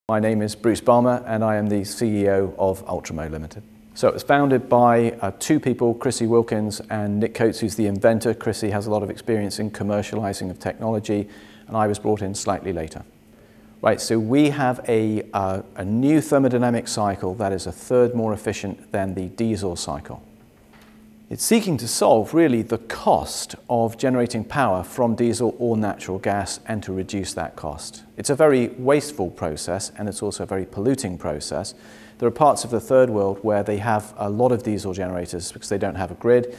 My name is Bruce Balmer and I am the CEO of Ultramo Limited. So it was founded by two people, Chrissy Wilkins and Nick Coates, who's the inventor. Chrissy has a lot of experience in commercializing of technology, and I was brought in slightly later. Right, so we have a new thermodynamic cycle that is a third more efficient than the diesel cycle. It's seeking to solve really the cost of generating power from diesel or natural gas and to reduce that cost. It's a very wasteful process and it's also a very polluting process. There are parts of the third world where they have a lot of diesel generators because they don't have a grid.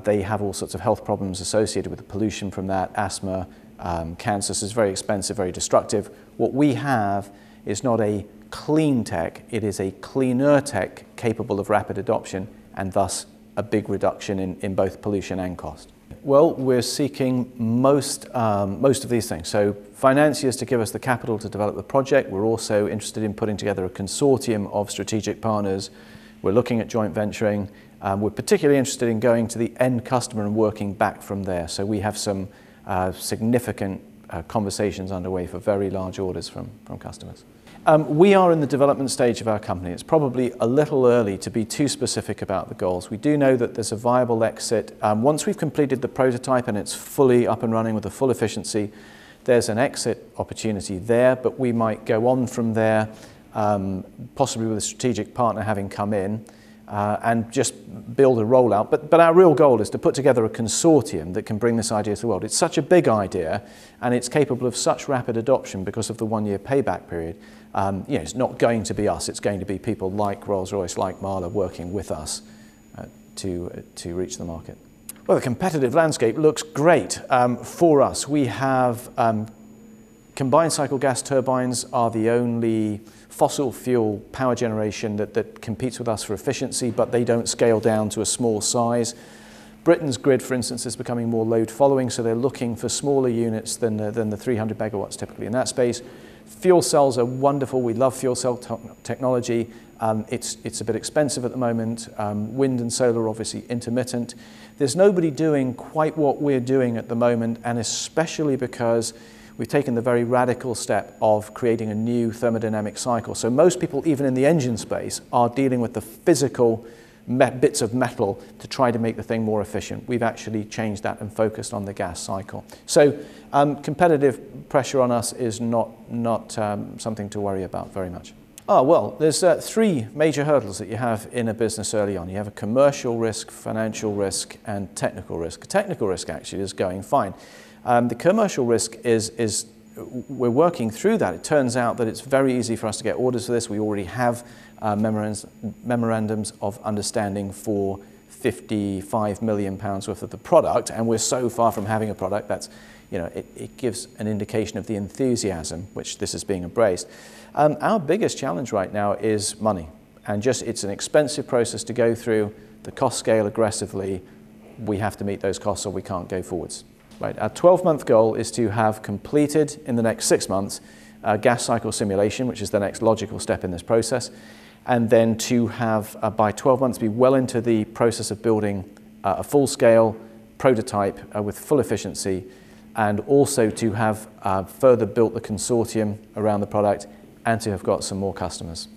They have all sorts of health problems associated with the pollution from that, asthma, cancer. So it's very expensive, very destructive. What we have is not a clean tech, it is a cleaner tech capable of rapid adoption and thus a big reduction in both pollution and cost. Well, we're seeking most of these things. So financiers to give us the capital to develop the project. We're also interested in putting together a consortium of strategic partners. We're looking at joint venturing. We're particularly interested in going to the end customer and working back from there. So we have some significant conversations underway for very large orders from customers. We are in the development stage of our company. It's probably a little early to be too specific about the goals. We do know that there's a viable exit. Once we've completed the prototype and it's fully up and running with a full efficiency, there's an exit opportunity there, but we might go on from there, possibly with a strategic partner having come in, and just build a rollout. But our real goal is to put together a consortium that can bring this idea to the world. It's such a big idea and it's capable of such rapid adoption because of the one-year payback period. It's not going to be us, it's going to be people like Rolls-Royce, like Mahler working with us to reach the market. Well, the competitive landscape looks great for us. We have combined cycle gas turbines are the only fossil fuel power generation that competes with us for efficiency, but they don't scale down to a small size. Britain's grid, for instance, is becoming more load following, so they're looking for smaller units than the 300 megawatts typically in that space. Fuel cells are wonderful. We love fuel cell technology. It's a bit expensive at the moment. Wind and solar are obviously intermittent. There's nobody doing quite what we're doing at the moment, and especially because we've taken the very radical step of creating a new thermodynamic cycle. So most people, even in the engine space, are dealing with the physical bits of metal to try to make the thing more efficient. We've actually changed that and focused on the gas cycle. So competitive pressure on us is not something to worry about very much. Well, there's three major hurdles that you have in a business early on. You have a commercial risk, financial risk, and technical risk. Technical risk actually is going fine. The commercial risk is we're working through that. It turns out that it's very easy for us to get orders for this. We already have memorandums of understanding for £55 million worth of the product, and we're so far from having a product that's, it gives an indication of the enthusiasm which this is being embraced. Our biggest challenge right now is money, and it's an expensive process to go through. The costs scale aggressively. We have to meet those costs or we can't go forwards. Right. Our 12-month goal is to have completed in the next 6 months a gas cycle simulation, which is the next logical step in this process, and then to have, by 12 months, be well into the process of building a full-scale prototype with full efficiency, and also to have further built the consortium around the product and to have got some more customers.